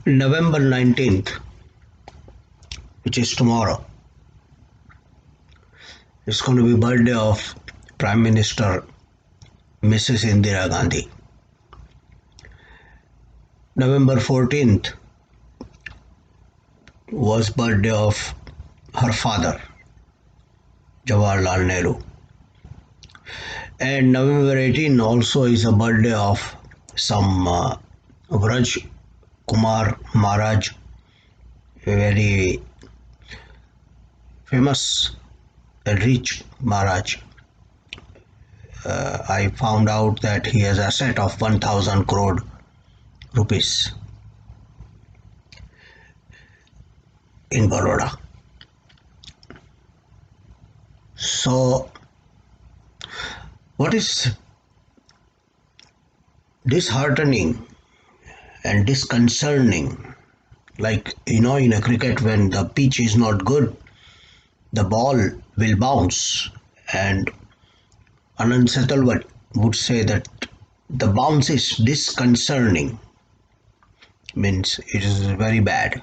November 19th, which is tomorrow, it's going to be birthday of Prime Minister Mrs. Indira Gandhi. November 14th was birthday of her father, Jawaharlal Nehru. And November 18 also is a birthday of some Vraj Kumar Maharaj, a very famous and rich Maharaj. I found out that he has an asset of 1000 crore rupees in Baroda. So, what is disheartening and disconcerting, like in a cricket, when the pitch is not good, the ball will bounce, and Anand Setalvat would say that the bounce is disconcerting, means it is very bad.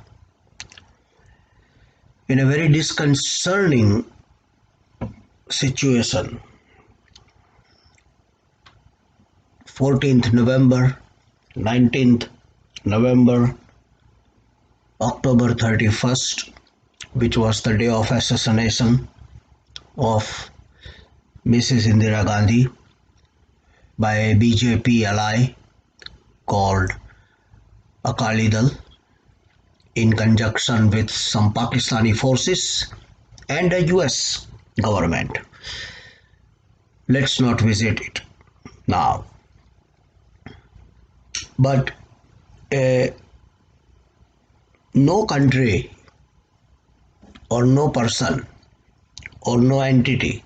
In a very disconcerting situation, 14th November, 19th November, October 31st, which was the day of assassination of Mrs. Indira Gandhi by a BJP ally called Akali Dal, in conjunction with some Pakistani forces and a US government. Let's not visit it now. But no country or no person or no entity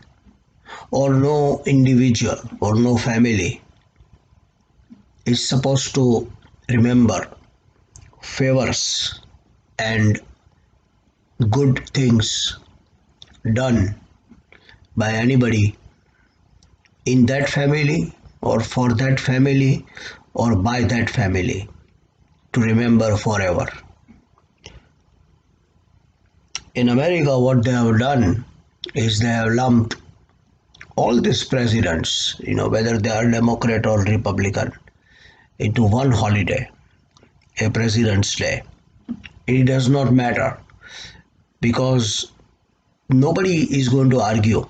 or no individual or no family is supposed to remember favors and good things done by anybody in that family or for that family or by that family, to remember forever. In America, what they have done is they have lumped all these presidents, whether they are Democrat or Republican, into one holiday, a President's Day. It does not matter, because nobody is going to argue.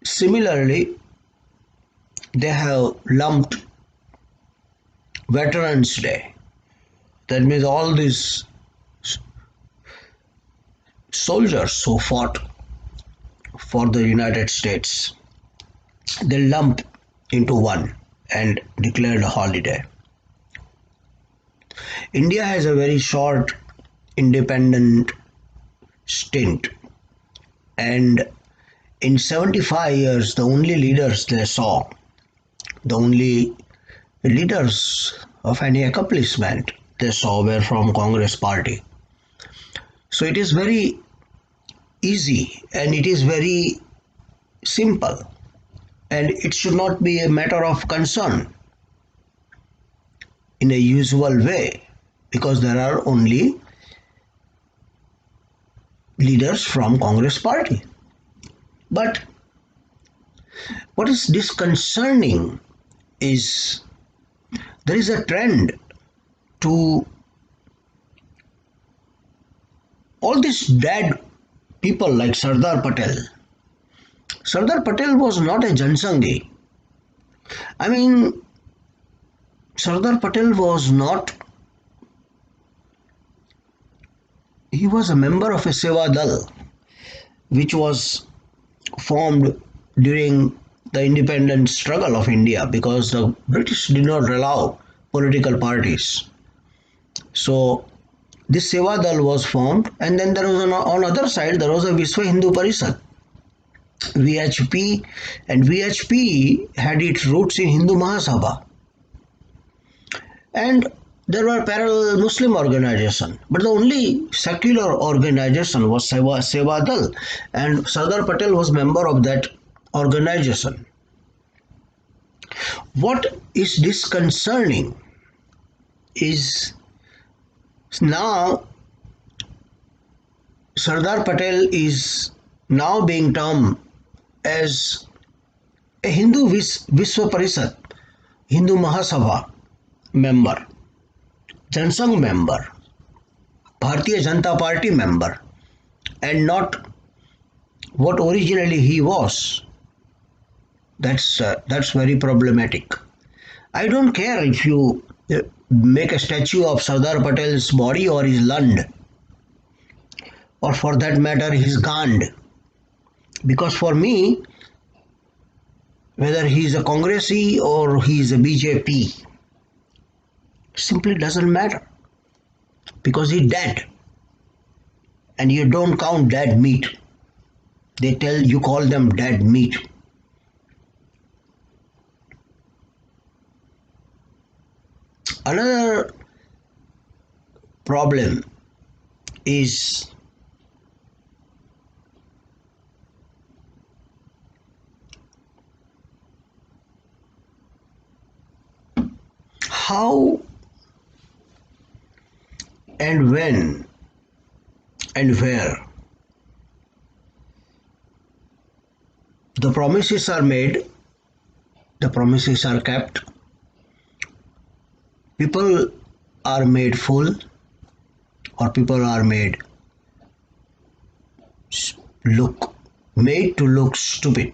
Similarly, they have lumped Veterans Day. That means all these soldiers who fought for the United States, they lump into one and declared a holiday. India has a very short independent stint, and in 75 years, the only leaders they saw, the only leaders of any accomplishment they saw were from Congress party. So it is very easy and it is very simple, and it should not be a matter of concern in a usual way, because there are only leaders from Congress party. But what is disconcerting is there is a trend to all these dead people like Sardar Patel. Sardar Patel was not a Jansangi. I mean, Sardar Patel was not, he was a member of a Seva Dal, which was formed during the independent struggle of India, because the British did not allow political parties. So this Seva Dal was formed, and then there was on other side there was a Vishwa Hindu Parishad, VHP, and VHP had its roots in Hindu Mahasabha. And there were parallel Muslim organizations, but the only secular organization was Seva Dal, and Sardar Patel was member of that organization. What is disconcerting is now Sardar Patel is now being termed as a Hindu Vishwa Parishad, Hindu Mahasabha member, Jansangh member, Bharatiya Janata Party member, and not what originally he was. That's very problematic. I don't care if you make a statue of Sardar Patel's body or his Lund, or for that matter his Gand, because for me, whether he is a Congressee or he is a BJP, simply doesn't matter because he's dead, and you don't count dead meat. You call them dead meat. Another problem is how and when and where the promises are made, the promises are kept, people are made full, or people are made to look stupid.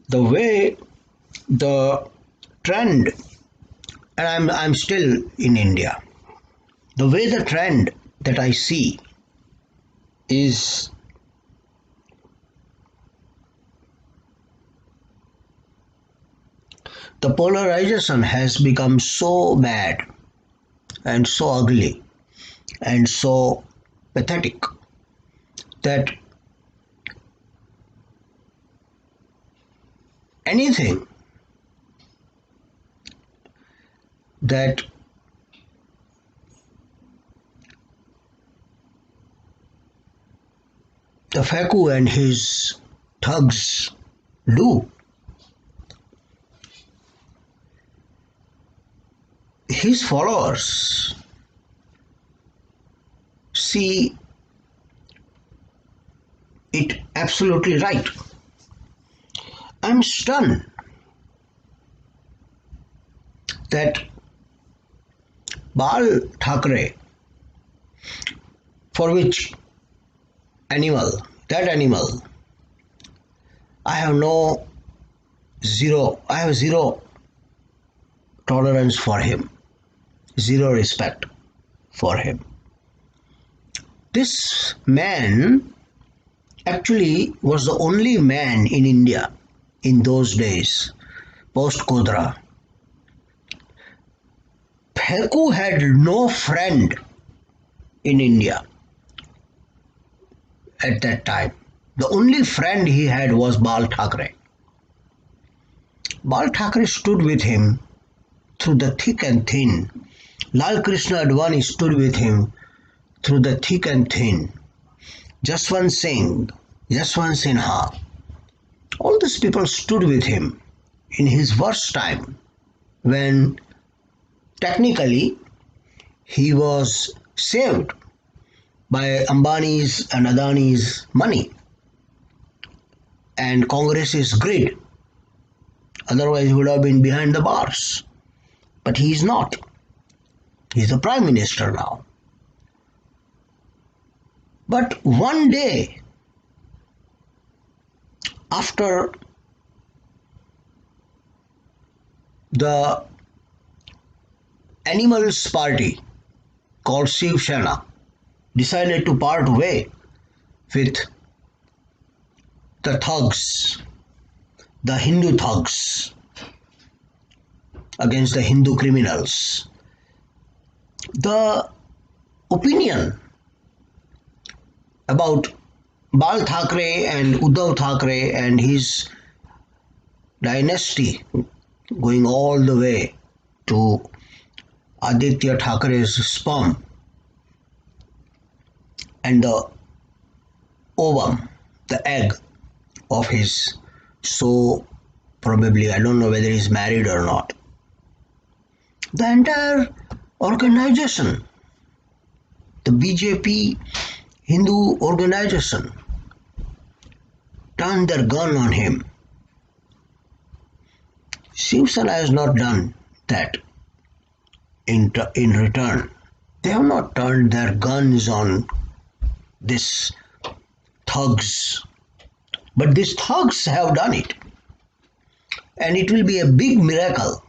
The way the trend, and I'm still in India, the way the trend that I see is the polarization has become so bad and so ugly and so pathetic that anything that the Faku and his thugs do, his followers see it absolutely right. I'm stunned that Bal Thackeray, for which that animal, I have zero tolerance for him, zero respect for him. This man actually was the only man in India in those days, post Kodra. Pheku had no friend in India at that time. The only friend he had was Bal Thackeray. Bal Thackeray stood with him through the thick and thin. Lal Krishna Advani stood with him through the thick and thin. Jaswant Singh, Jaswant Sinha, all these people stood with him in his worst time when technically he was saved by Ambani's and Adani's money and Congress's greed. Otherwise, he would have been behind the bars. But he is not. He is the Prime Minister now. But one day, after the Animals Party called Shiv Sena decided to part way with the thugs, the Hindu thugs, against the Hindu criminals, the opinion about Bal Thackeray and Uddhav Thackeray and his dynasty going all the way to Aditya Thackeray's sperm and the ovum, the egg of his so Probably, I don't know whether he's married or not. The entire organization, the BJP Hindu organization, turned their gun on him. Shiv Sena has not done that in return. They have not turned their guns on these thugs, but these thugs have done it. And it will be a big miracle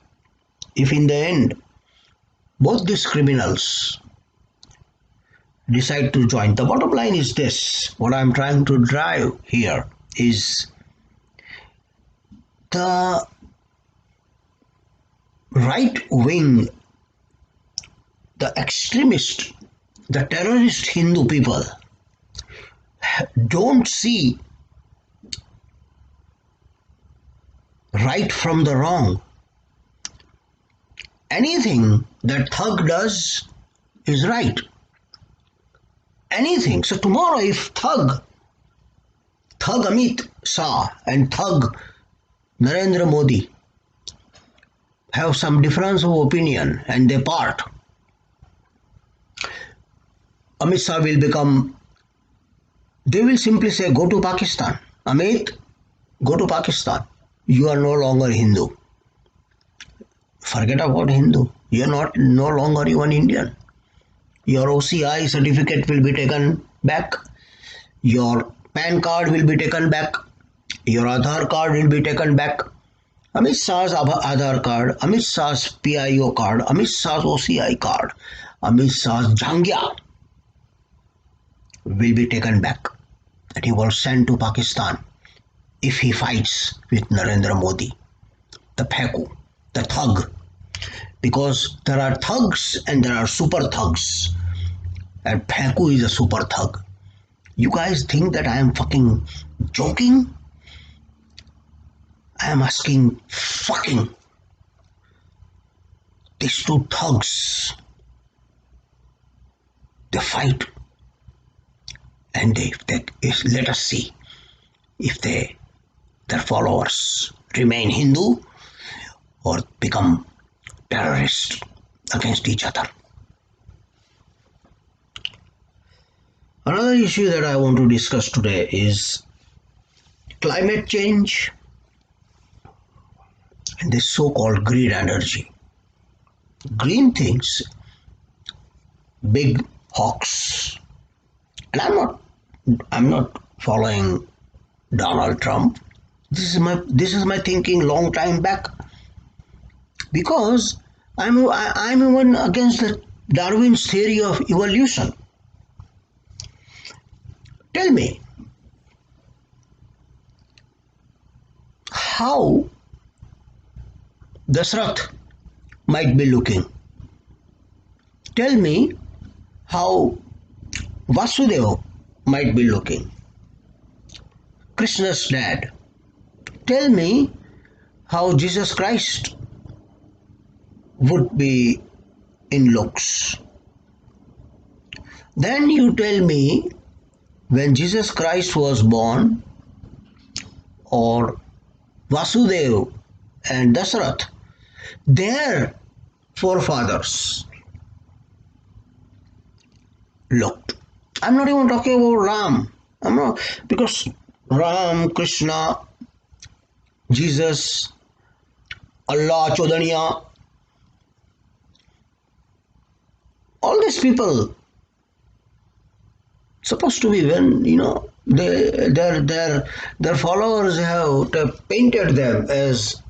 if in the end both these criminals decide to join. The bottom line is this: what I'm trying to drive here is the right wing, the extremist, the terrorist Hindu people don't see right from the wrong. Anything that thug does is right. Anything. So tomorrow if thug Amit Shah and thug Narendra Modi have some difference of opinion and they part, Amit Shah will become, they will simply say, go to Pakistan. Amit, go to Pakistan. You are no longer Hindu. Forget about Hindu. You are not no longer even Indian. Your OCI certificate will be taken back. Your PAN card will be taken back. Your Aadhaar card will be taken back. Amit Shah's Aadhaar card, Amit Shah's PIO card, Amit Shah's OCI card, Amit Shah's Jangya will be taken back. And he was sent to Pakistan if he fights with Narendra Modi, the Phaku, the thug. Because there are thugs and there are super thugs. And Phaku is a super thug. You guys think that I am fucking joking? I am asking fucking these two thugs. They fight and let us see if their followers remain Hindu or become terrorists against each other. Another issue that I want to discuss today is climate change and this so-called green energy. Green things, big hawks, and I'm not following Donald Trump. This is my thinking long time back, because I'm even against the Darwin's theory of evolution. Tell me, how Dasrath might be looking. Tell me how Vasudeva might be looking. Krishna's dad. Tell me how Jesus Christ would be in looks. Then you tell me, when Jesus Christ was born, or Vasudeva and Dasrath, their forefathers looked. I'm not even talking about Ram. I'm not, because Ram, Krishna, Jesus, Allah, Chodaniya, all these people supposed to be, when their followers have painted them as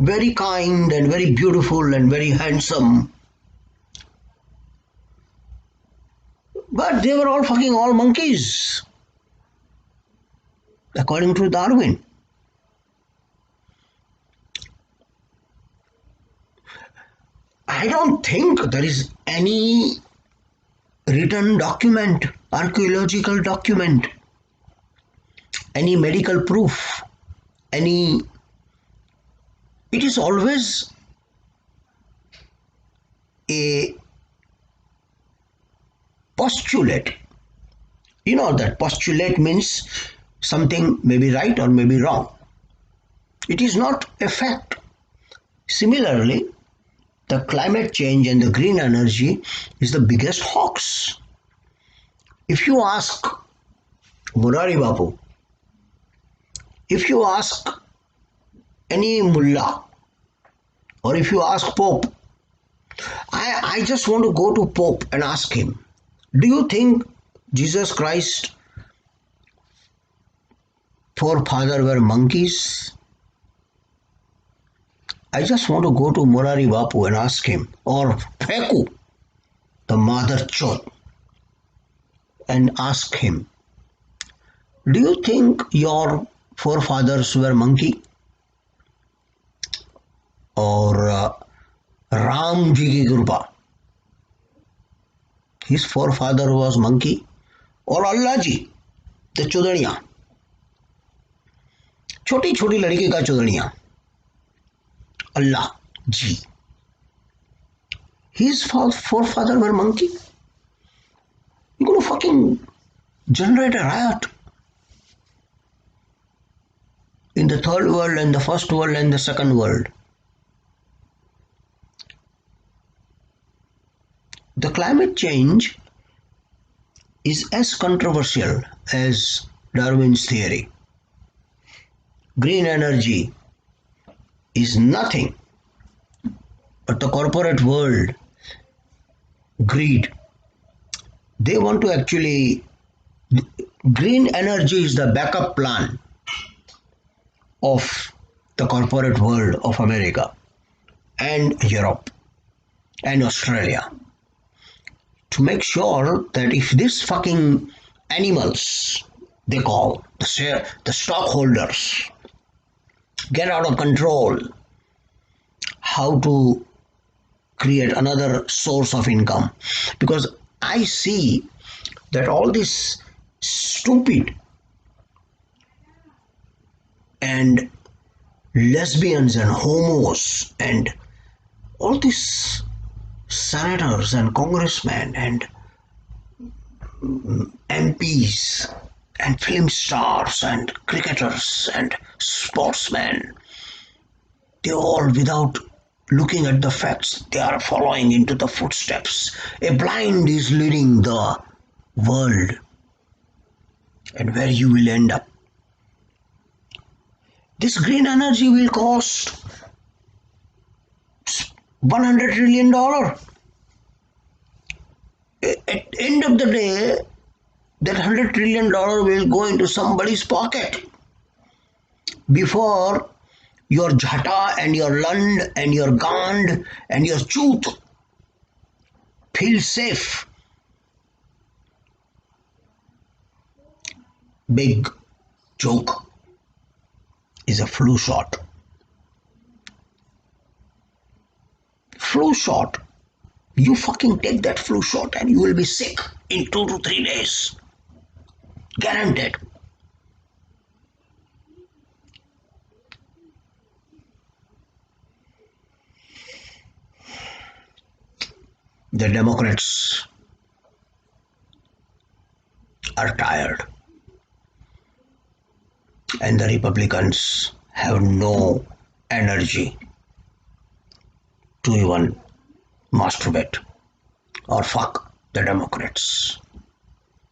very kind and very beautiful and very handsome, but they were all monkeys according to Darwin. I don't think there is any written document, archaeological document, any medical proof, it is always a postulate. You know that postulate means something may be right or may be wrong. It is not a fact. Similarly, the climate change and the green energy is the biggest hoax. If you ask Murari Bapu, if you ask any mullah, or if you ask Pope, I just want to go to Pope and ask him, do you think Jesus Christ forefather were monkeys? I just want to go to Murari Bapu and ask him, or Feku, the mother chod, and ask him, do you think your forefathers were monkey? Or Ram Ji ki Kripa, his forefather was monkey? Or Allah Ji, the चुदड़िया, छोटी छोटी लड़की का चुदड़िया, Allah Ji, his forefather were monkey? You're going to fucking generate a riot in the third world and the first world and the second world. The climate change is as controversial as Darwin's theory. Green energy is nothing but the corporate world greed. They want to actually, green energy is the backup plan of the corporate world of America and Europe and Australia, to make sure that if these fucking animals, they call the stockholders, get out of control, how to create another source of income. Because I see that all this stupid and lesbians and homos and all these senators and congressmen and MPs and film stars and cricketers and sportsmen, they all, without looking at the facts, they are following into the footsteps. A blind is leading the world, and where you will end up. This green energy will cost $100 trillion. At end of the day, that $100 trillion will go into somebody's pocket before your Jhata and your Lund and your Gand and your Chut feel safe. Big joke is a flu shot. Flu shot. You fucking take that flu shot and you will be sick in 2 to 3 days. Guaranteed. The Democrats are tired, and the Republicans have no energy to even masturbate or fuck the Democrats.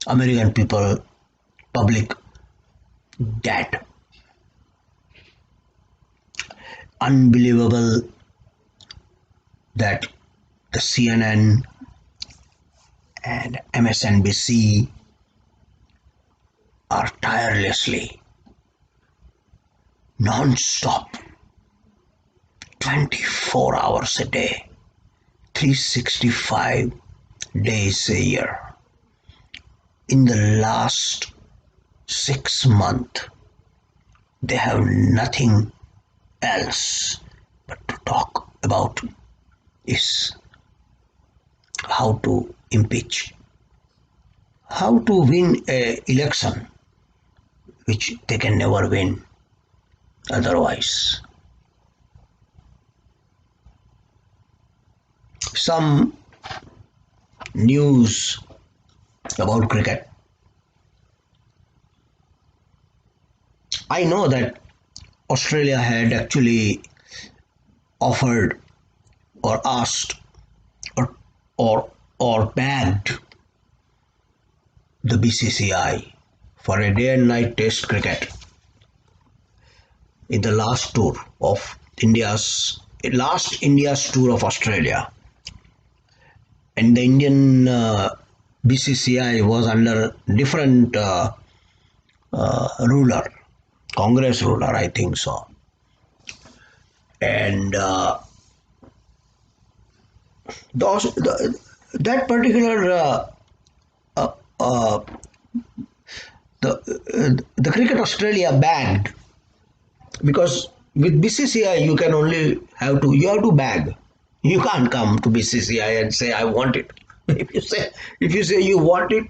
American people, public, dead. Unbelievable that the CNN and MSNBC are tirelessly, non-stop, 24 hours a day, 365 days a year. In the last 6 months, they have nothing else but to talk about is how to impeach, how to win an election which they can never win otherwise. Some news about cricket. I know that Australia had actually offered or asked or or begged the BCCI for a day and night test cricket in the last tour of Australia, and the Indian BCCI was under different ruler, Congress ruler, I think so, and that particular uh, the Cricket Australia banned, because with BCCI you have to bag. You can't come to BCCI and say I want it. If you say you want it,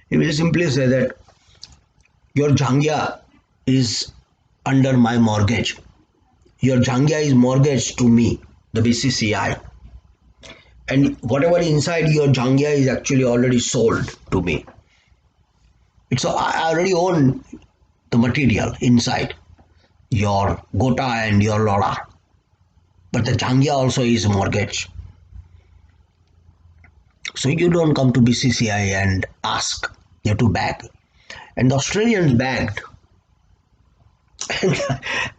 he will simply say that your jangya is under my mortgage. Your jangya is mortgaged to me, the BCCI, and whatever inside your jangya is actually already sold to me. I already own the material inside your gota and your lola, but the jangya also is mortgage. So you don't come to BCCI and ask, you have to bag. And the Australians bagged.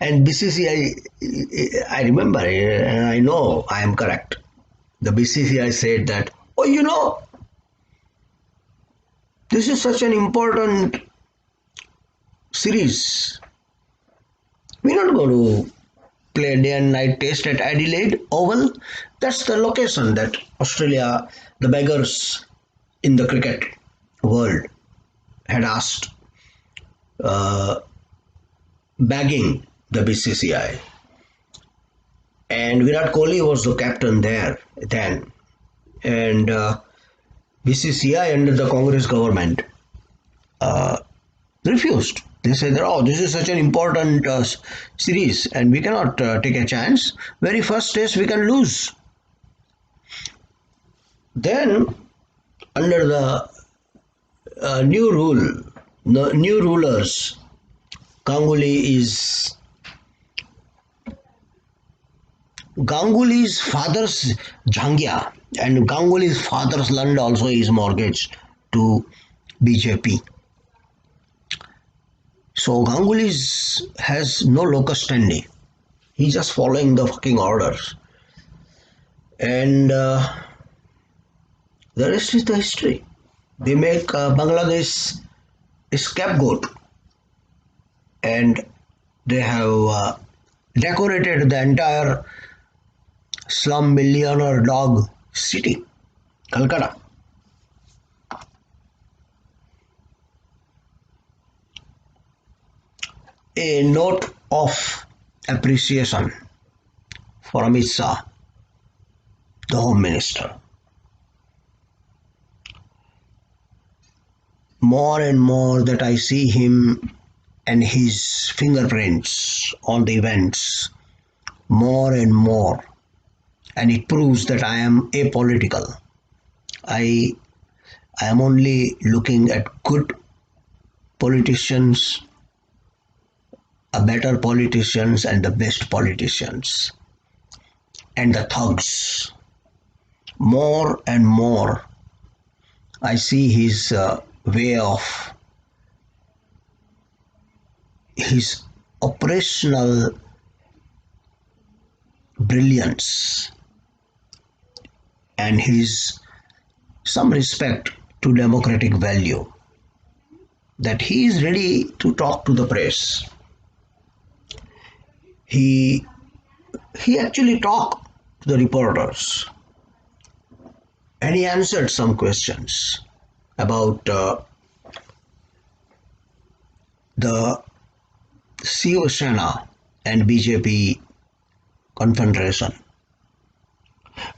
And BCCI, I remember, and I know I am correct. The BCCI said that, oh, this is such an important series. We're not going to play day and night test at Adelaide Oval. That's the location that Australia, the beggars in the cricket world, had asked, bagging the BCCI. And Virat Kohli was the captain there then. And BCCI under the Congress government refused. They said that, oh, this is such an important series and we cannot take a chance. Very first test we can lose. Then, under the new rule, the new rulers, Ganguly's father's jangya and Ganguly's father's land also is mortgaged to BJP. So Ganguly has no locus standi. He's just following the fucking orders. And the rest is the history. They make Bangladesh a scapegoat. And they have decorated the entire slum millionaire dog city, Calcutta. A note of appreciation for Amit Shah, the Home Minister. More and more that I see him and his fingerprints on the events, more and more, and it proves that I am apolitical. I am only looking at good politicians, better politicians, and the best politicians, and the thugs. More and more, I see his way of his operational brilliance and his some respect to democratic value, that he is ready to talk to the press. He actually talked to the reporters and he answered some questions about the Shiv Sena and BJP confederation.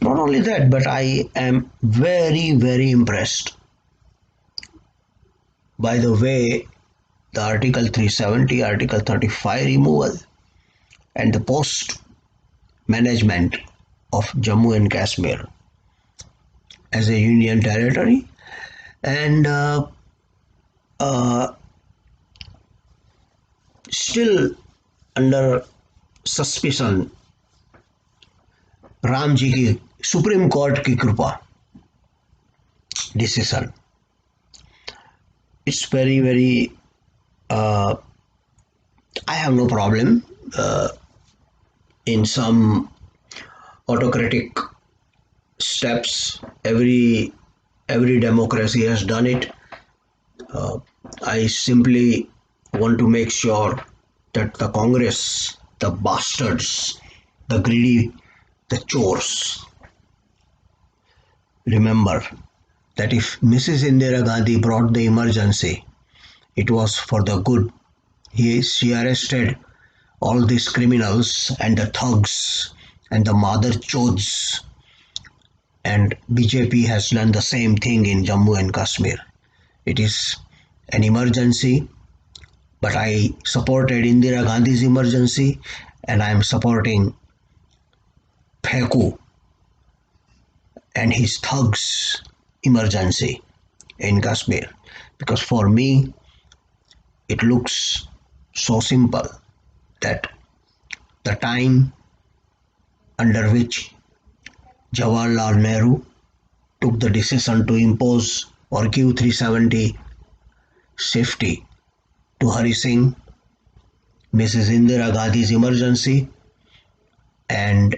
Not only that, but I am very, very impressed by the way the Article 370, Article 35 removal and the post management of Jammu and Kashmir as a union territory, and still under suspicion Ram ji की supreme court की कृपा decision it's very I have no problem in some autocratic steps. Every democracy has done it. I simply want to make sure that the Congress, the bastards, the greedy, the chores, remember that if Mrs. Indira Gandhi brought the emergency, it was for the good. She arrested all these criminals and the thugs and the mother chodes, and BJP has done the same thing in Jammu and Kashmir. It is an emergency, but I supported Indira Gandhi's emergency and I am supporting Pheku and his thugs emergency in Kashmir, because for me it looks so simple that the time under which Jawaharlal Nehru took the decision to impose or give 370 safety to Hari Singh, Mrs. Indira Gandhi's emergency, and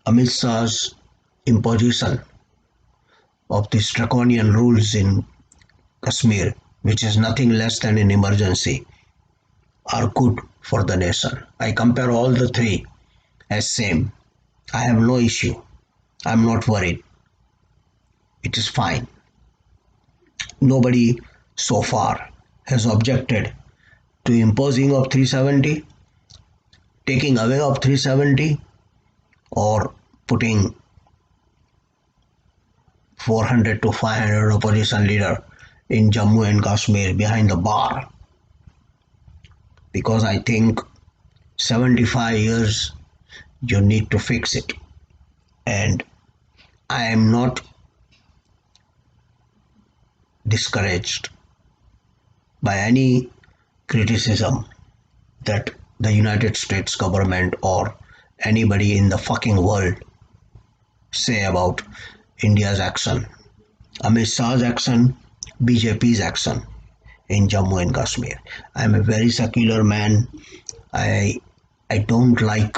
Amit Shah's imposition of these draconian rules in Kashmir, which is nothing less than an emergency, are good for the nation. I compare all the three as same. I have no issue. I'm not worried. It is fine. Nobody so far has objected to imposing of 370, taking away of 370, or putting 400 to 500 opposition leader in Jammu and Kashmir behind the bar, because I think 75 years you need to fix it, and I am not discouraged by any criticism that the United States government or anybody in the fucking world say about India's action, Amit Shah's action, BJP's action in Jammu and Kashmir. I am a very secular man. I don't like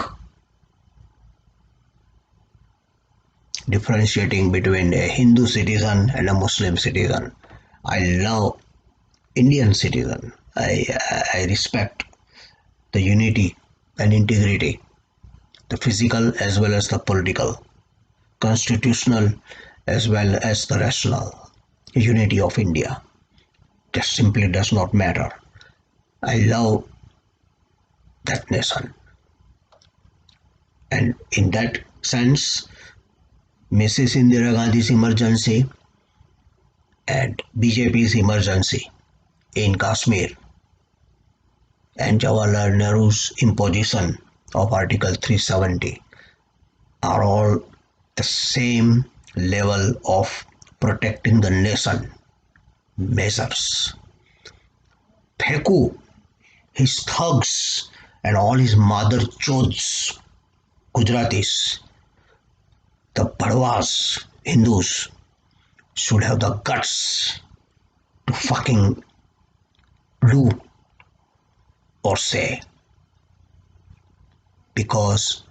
differentiating between a Hindu citizen and a Muslim citizen. I love Indian citizen. I respect the unity and integrity, the physical as well as the political, constitutional as well as the rational unity of India. That simply does not matter. I love that nation. And in that sense, Mrs. Indira Gandhi's emergency and BJP's emergency in Kashmir and Jawaharlal Nehru's imposition of Article 370 are all the same level of protecting the nation measures. Pheku, his thugs, and all his mother chodes, Gujaratis, the Badwas, Hindus, should have the guts to fucking do or say. Because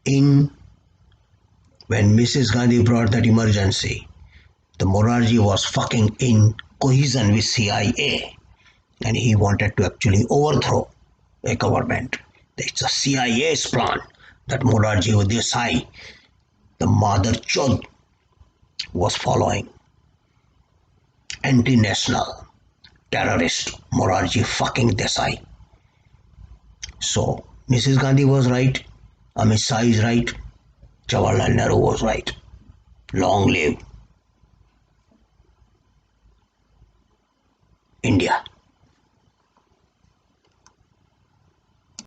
when Mrs. Gandhi brought that emergency, the Morarji was fucking in cohesion with CIA, and he wanted to actually overthrow a government. It's a CIA's plan that Morarji Desai, the mother chod, was following. Anti-national terrorist Morarji fucking Desai. So Mrs. Gandhi was right, Amit Shah is right, Jawaharlal Nehru was right. Long live India.